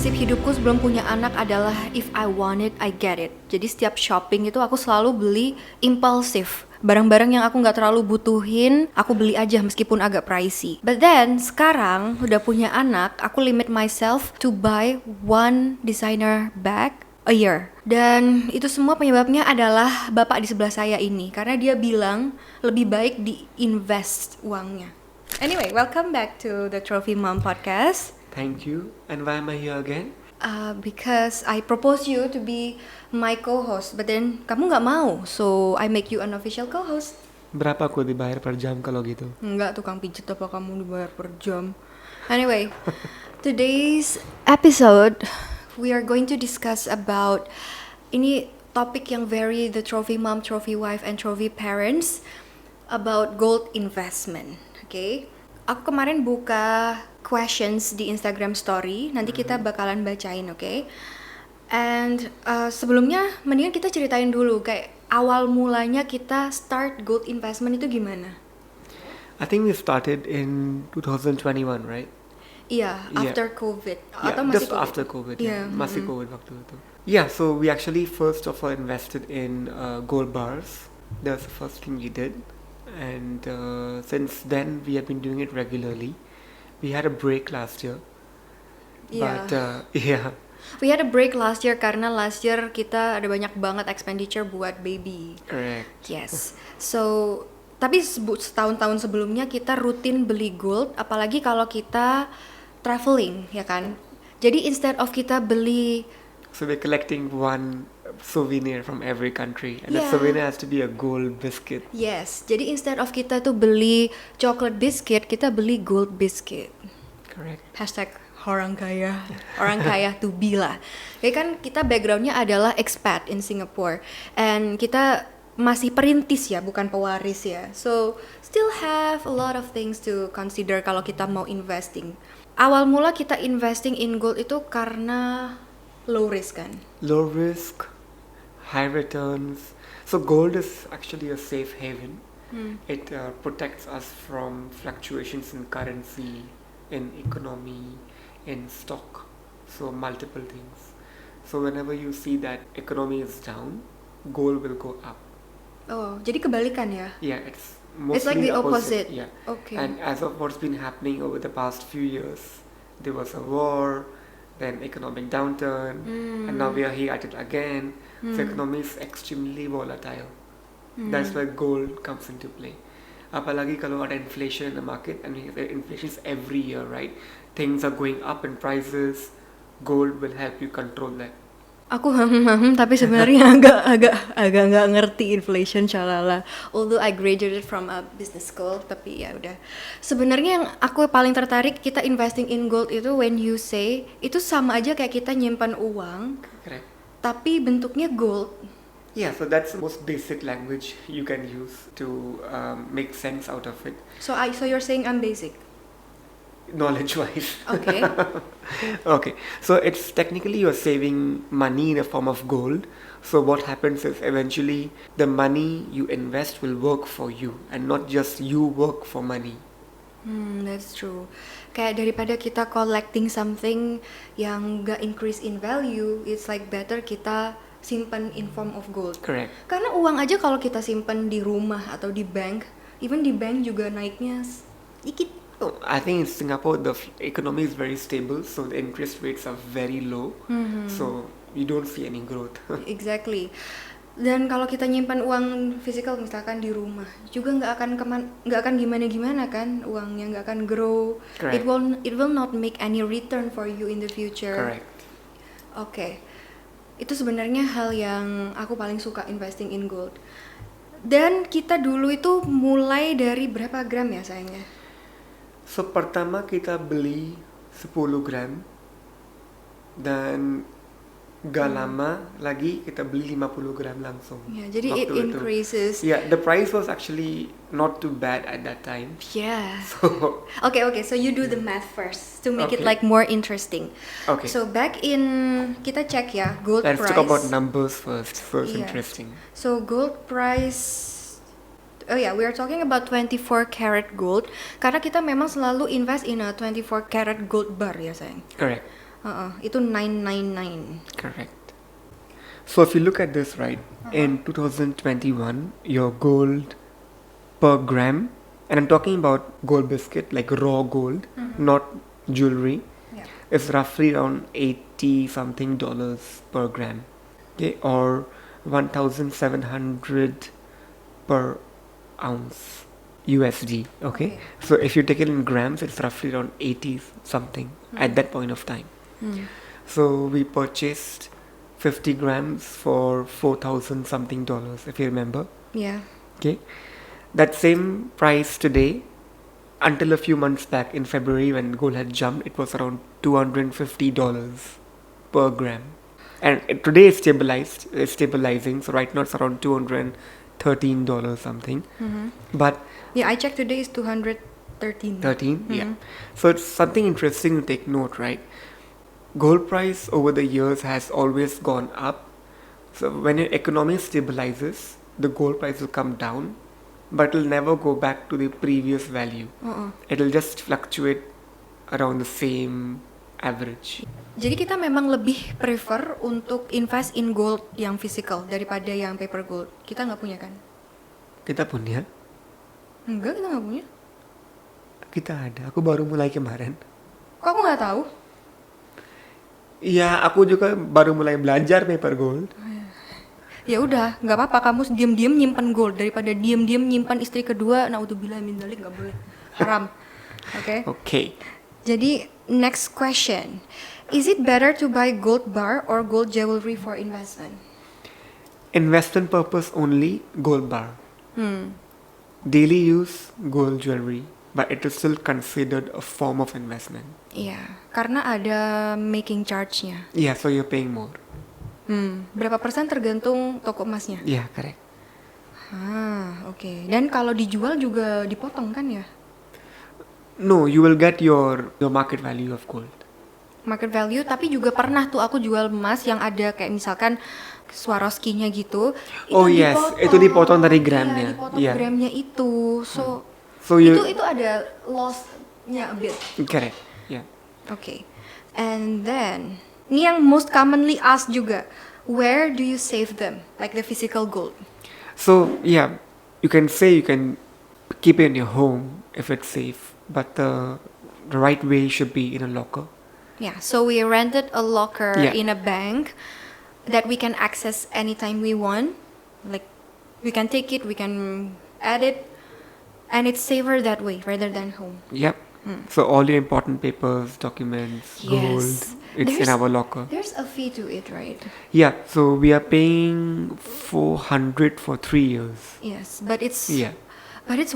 Prinsip hidupku sebelum punya anak adalah if I want it, I get it. Jadi setiap shopping itu aku selalu beli impulsif. Barang-barang yang aku nggak terlalu butuhin, aku beli aja meskipun agak pricey. But then sekarang udah punya anak, aku limit myself to buy one designer bag a year. Dan itu semua penyebabnya adalah bapak di sebelah saya ini, karena dia bilang lebih baik di-invest uangnya. Anyway, welcome back to the Trophy Mom podcast. Thank you. And why am I here again? Because I propose you to be my co-host, but then kamu nggak mau, so I make you an official co-host. Berapa aku dibayar per jam kalau gitu? Enggak, tukang pijet apa kamu dibayar per jam? Anyway, today's episode we are going to discuss about ini topik yang very the trophy mom, trophy wife, and trophy parents about gold investment. Okay? Aku kemarin buka questions di Instagram story, nanti kita bakalan bacain, okay? And sebelumnya mendingan kita ceritain dulu kayak awal mulanya kita start gold investment itu gimana? I think we started in 2021, right? Iya, after COVID atau Yeah, masih just COVID? after COVID. Yeah, Masih COVID waktu itu. Yeah, so we actually first of all invested in gold bars. That's the first thing we did. And since then we have been doing it regularly. We had a break last year. Iya. But yeah. We had a break last year karena last year kita ada banyak banget expenditure buat baby. Correct. Yes. So, tapi setahun-tahun sebelumnya kita rutin beli gold, apalagi kalau kita traveling, ya kan? Jadi instead of kita beli, So we're collecting one souvenir from every country, and the Yeah. souvenir has to be a gold biscuit. yes, jadi instead of kita tuh beli chocolate biscuit, kita beli gold biscuit. Correct. Hashtag orang kaya to be lah. Ya kan kita backgroundnya adalah expat in Singapore, and kita masih perintis ya, bukan pewaris ya. So still have a lot of things to consider kalau kita mau investing. Awal mula kita investing in gold itu karena low risk kan. Low risk, high returns. So gold is actually a safe haven. It protects us from fluctuations in currency, in economy, in stock. So multiple things. So whenever you see that economy is down, gold will go up. Oh, jadi kebalikan ya? Yeah, it's It's like mostly the opposite. Yeah. Okay. And as of what's been happening over the past few years, there was a war, then economic downturn, and now we are here at it again. So economy is extremely volatile. That's where gold comes into play. Apalagi kalau ada inflation in the market, and inflation is every year, right? Things are going up in prices. Gold will help you control that. Aku tapi sebenarnya agak nggak ngerti inflation shalala. Although I graduated from a business school, tapi ya udah. Sebenarnya yang aku paling tertarik kita investing in gold itu when you say itu sama aja kayak kita nyimpan uang, Correct. tapi bentuknya gold. Yeah, so that's the most basic language you can use to make sense out of it, So you're saying I'm basic. knowledge-wise. Okay. Okay, so it's technically you're saving money in a form of gold. So what happens is eventually the money you invest will work for you, and not just you work for money. That's true. Kayak daripada kita collecting something yang gak increase in value, it's like better kita simpan in form of gold. Correct. Karena uang aja kalau kita simpan di rumah atau di bank, even di bank juga naiknya dikit. I think in Singapore the economy is very stable, so the interest rates are very low. So you don't see any growth. Exactly. Dan kalau kita nyimpan uang physical misalkan di rumah, juga nggak akan gimana kan uangnya, nggak akan grow. Correct. It will not make any return for you in the future. Correct. Oke. Itu sebenarnya hal yang aku paling suka investing in gold. Dan kita dulu itu mulai dari berapa gram ya sayangnya? So pertama kita beli 10 gram, dan gak lama lagi kita beli 50 gram langsung. Ya, jadi it Waktu itu. increases. Yeah, the price was actually not too bad at that time. Yeah. So Okay, so you do the math first to make it Okay. like more interesting. okay, So back in kita cek ya gold let's price. talk about numbers first. First, Yeah. interesting. So gold price. Oh yeah, we are talking about 24 karat gold karena kita memang selalu invest in a 24 karat gold bar ya sayang. Correct. Itu 999. Correct. So if you look at this, right, in 2021, your gold per gram, and I'm talking about gold biscuit, like raw gold, not jewelry, Yeah. is roughly around 80 something dollars per gram, okay, or 1,700 per ounce USD, okay? So if you take it in grams, it's roughly around 80 something at that point of time. So we purchased 50 grams for 4,000 something dollars, if you remember. Yeah. Okay, that same price today, until a few months back in February when gold had jumped, it was around $250 per gram, and today it's stabilized. It's stabilizing. So right now it's around $213 something. But Yeah, I checked today is 213. 13, yeah. So it's something interesting to take note, right? Gold price over the years has always gone up. So when your economy stabilizes, the gold price will come down, but it'll never go back to the previous value. It'll just fluctuate around the same average. Jadi kita memang lebih prefer untuk invest in gold yang physical daripada yang paper gold. Kita nggak punya kan? Kita punya, Enggak, kita nggak punya. kita ada. Aku baru mulai kemarin. Kok aku nggak tahu? Iya, aku juga baru mulai belajar paper gold. Ya udah, nggak apa-apa kamu diam-diam nyimpan gold daripada diam-diam nyimpan istri kedua. Naudzubillah min dzalik, nggak boleh. Haram. Oke. Okay. Jadi next question. Is it better to buy gold bar or gold jewelry for investment? Investment purpose only, gold bar. Daily use, gold jewelry. But it is still considered a form of investment. Iya, karena ada making charge-nya. Yeah, so you're paying more. Berapa persen tergantung toko emasnya? Yeah, correct. Oke. Dan kalau dijual juga dipotong kan ya? No, you will get your market value of gold. Market value, tapi juga pernah tuh aku jual emas yang ada kayak misalkan Swarovski-nya gitu. Oh, yes, itu dipotong dari gramnya. Iya, dipotong Iya. gramnya itu. So you itu ada loss-nya a bit. correct. Yeah. Okay. And then, ini yang most commonly asked juga, where do you save them? Like the physical gold. So yeah, you can say you can keep it in your home if it's safe, but the right way should be in a locker. Yeah, so we rented a locker Yeah. in a bank that we can access anytime we want. Like, we can take it, we can add it, and it's safer that way rather than home. Yep. So all your important papers, documents, gold, Yes. it's in our locker. There's a fee to it, right? Yeah. So we are paying 400 for 3 years. Yes, but it's Yeah.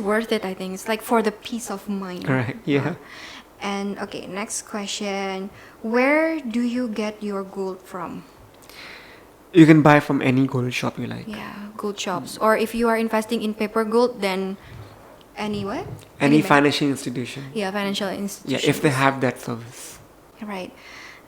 worth it, I think. It's like for the peace of mind. Correct. Yeah. And okay, next question. Where do you get your gold from? You can buy from any gold shop you like. Yeah, gold shops. Or if you are investing in paper gold, then any what? Any bank. financial institution. Yeah, financial Yeah, institutions. if they have that service. Right.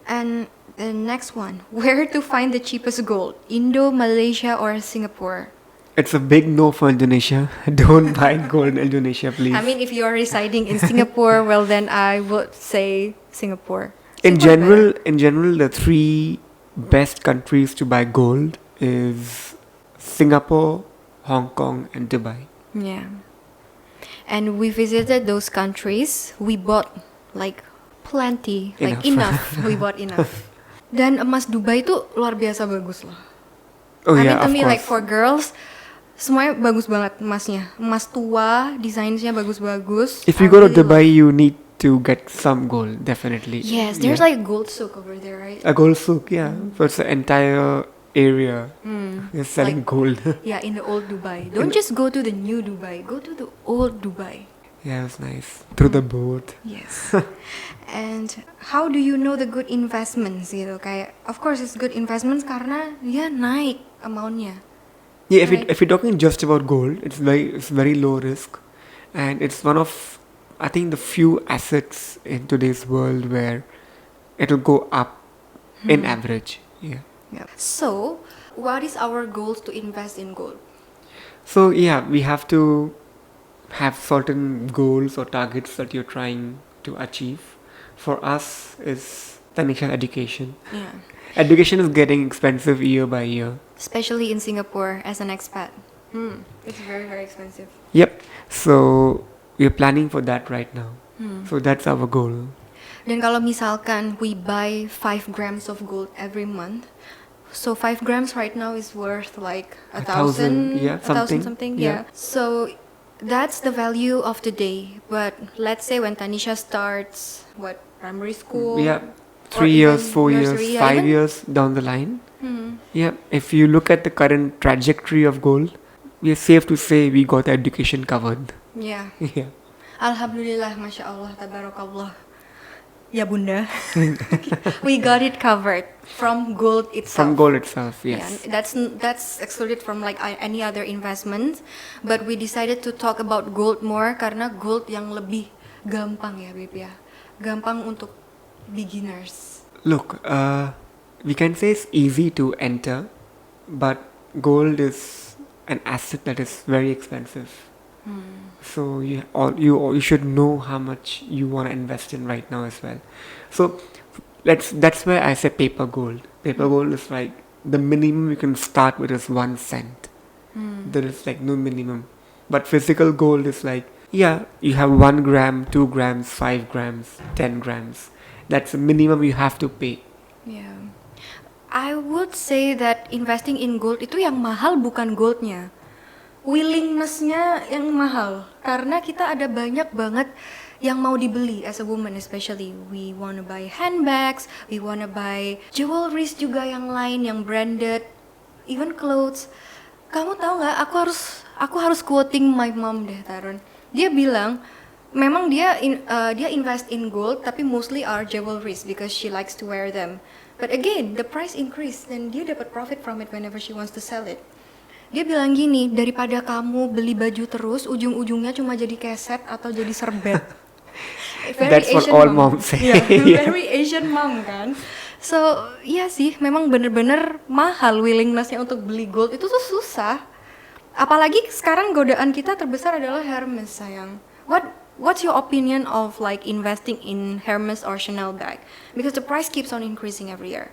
And the next one. Where to find the cheapest gold? Indo, Malaysia, or Singapore? It's a big no for Indonesia. Don't buy gold in Indonesia, please. I mean, if you are residing in Singapore, well, then I would say Singapore. in Singapore is general, the 3 best countries to buy gold is Singapore, Hong Kong, and Dubai. better. Yeah. And we visited those countries. We bought like plenty, like enough. We bought enough. Dan emas Dubai itu luar biasa bagus loh. Oh I yeah, mean, to of me, course. like for girls, semuanya bagus banget emasnya. Emas tua, desainnya bagus-bagus. If you I go to really Dubai, you need to get some gold, definitely. Yes, there's Yeah. like gold souk over there, right? a gold souk, yeah. So it's the entire area is selling gold. Yeah, in the old Dubai. Don't just go to the new Dubai. Go to the old Dubai. Yeah, it was nice. Through the boat. Yes. And how do you know the good investments gitu? Kayak, of course it's good investments karena dia naik amountnya. Yeah, Right. if you're talking just about gold, it's very low risk, and it's one of, I think, the few assets in today's world where it'll go up in average. Yeah. Yeah. So, what is our goals to invest in gold? So yeah, we have to have certain goals or targets that you're trying to achieve. For us, is Tanisha's education. Yeah. Education is getting expensive year by year. Especially in Singapore as an expat. It's very, very expensive. Yep. So we're planning for that right now. So that's our goal. Dan kalau misalkan we buy 5 grams of gold every month, so 5 grams right now is worth like a thousand, yeah, a thousand something, something, yeah. yeah. So that's the value of today. But let's say when Tanisha starts, primary school? Yeah. or 3 years, even 4 years, nursery, 5 even- years down the line. Hmm. Yeah. If you look at the current trajectory of gold, we are safe to say we got education covered. Yeah. Yeah. Alhamdulillah, Masya Allah, Tabarakallah. Ya Bunda. We got it covered from gold itself. From gold itself, Yeah, yes. that's excluded from like any other investment. But we decided to talk about gold more karena gold yang lebih gampang ya, Beb ya. Gampang untuk beginners. Look, we can say it's easy to enter, but gold is an asset that is very expensive. So you should know how much you want to invest in right now as well. So that's where I say paper gold. Paper gold is like the minimum you can start with is 1 cent. There is like no minimum. But physical gold is like, yeah, you have 1 gram, 2 grams, 5 grams, 10 grams. That's the minimum you have to pay. Yeah. I would say that investing in gold itu yang mahal bukan goldnya. Willingness-nya yang mahal. Karena kita ada banyak banget yang mau dibeli as a woman especially. We wanna buy handbags, we wanna buy jewelries juga yang lain, yang branded, even clothes. Kamu tahu nggak? Aku harus quoting my mom deh, Tarun. Dia bilang, memang dia invest in gold, tapi mostly are jewelries because she likes to wear them. But again, the price increase dan dia dapat profit from it whenever she wants to sell it. Dia bilang gini, daripada kamu beli baju terus, ujung-ujungnya cuma jadi keset atau jadi serbet. That's what all moms say. Yeah, very Asian mom kan. So, iya sih, memang bener-bener mahal willingness-nya untuk beli gold itu tuh susah. Apalagi sekarang godaan kita terbesar adalah Hermes, sayang. What's your opinion of like investing in Hermes or Chanel bag? Because the price keeps on increasing every year.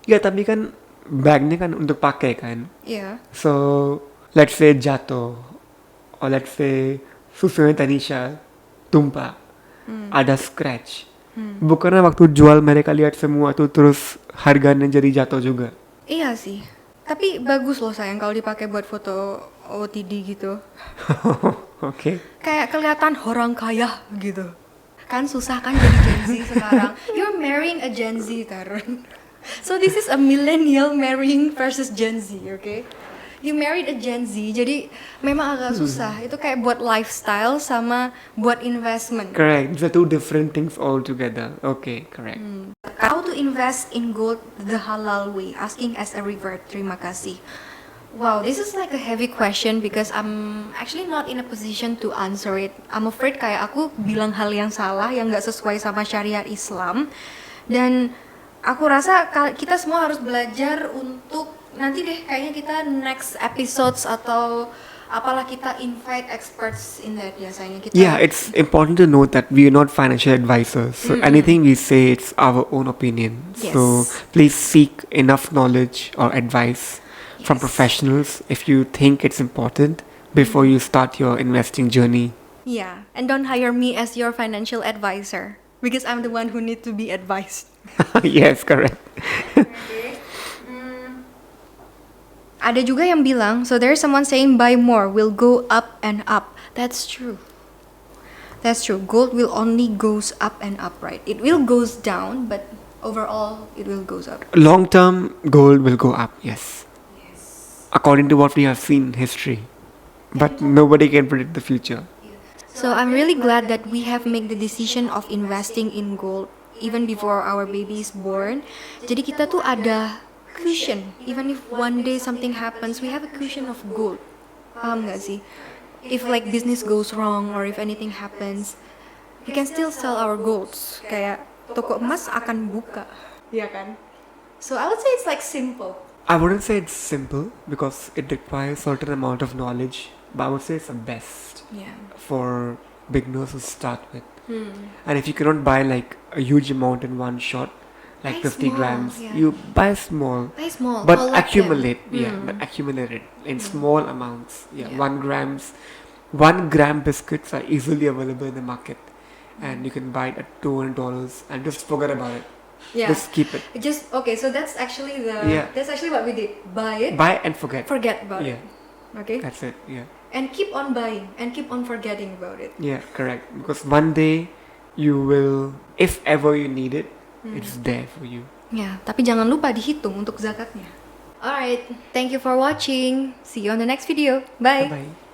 Ya tapi kan bagnya kan untuk pakai kan. Yeah. So let's say jatuh, or let's say susunya Tanisha tumpah, ada scratch. Bukannya waktu jual mereka lihat semua tuh terus harganya jadi jatuh juga. Iya sih. Tapi bagus loh sayang kalau dipakai buat foto OOTD gitu. Okay. Kayak kelihatan orang kaya gitu. Kan susah kan jadi Gen Z sekarang. You're marrying a Gen Z, Tarun. So this is a millennial marrying versus Gen Z, okay? You married a Gen Z, jadi memang agak susah. Itu kayak buat lifestyle sama buat investment. Correct. These are two different things altogether. Okay, correct. How to invest in gold the halal way? Asking as a revert. Terima kasih. Wow, this is like a heavy question because I'm actually not in a position to answer it. I'm afraid kayak aku bilang hal yang salah, yang nggak sesuai sama syariat Islam. Dan aku rasa kita semua harus belajar untuk nanti deh kayaknya kita next episodes atau apalah kita invite experts in that biasanya kita. Yeah, it's important to note that we are not financial advisors. So anything we say, it's our own opinion. Yes. So please seek enough knowledge or advice from Yes. professionals if you think it's important before you start your investing journey. Yeah, and don't hire me as your financial advisor because I'm the one who need to be advised. Yes, correct. Ada juga yang bilang, so there's someone saying buy more, will go up and up. That's true. That's true. Gold will only goes up and up, right? It will goes down, but overall it will goes up. Long term, gold will go up, yes. According to what we have seen in history. But nobody can predict the future. So I'm really glad that we have made the decision of investing in gold even before our baby is born. Jadi kita tuh ada cushion. Even if one day something happens, we have a cushion of gold. Paham gak sih? If like business goes wrong or if anything happens, we can still sell our golds. Kayak toko emas akan buka. Iya kan? So I would say it's like simple. I wouldn't say it's simple because it requires certain amount of knowledge, but I would say it's the best Yeah. for beginners to start with. And if you cannot buy like a huge amount in one shot, like Buy 50 small, grams. yeah. You buy small, Buy small, but collect them. accumulate. Yeah, Mm. but accumulate it in small amounts. Yeah, Yeah. 1 gram biscuits are easily available in the market, and you can buy it at $200 and just forget about it. Yeah. Just keep it. Just okay. So that's actually Yeah. that's actually what we did. Buy it, Buy and forget. forget about Yeah, it. Okay. that's it. Yeah, And keep on buying and keep on forgetting about it. yeah, correct. Because one day you will, if ever you need it, it's there for you. Ya, tapi jangan lupa dihitung untuk zakatnya. Alright, thank you for watching. See you on the next video. Bye. Bye bye.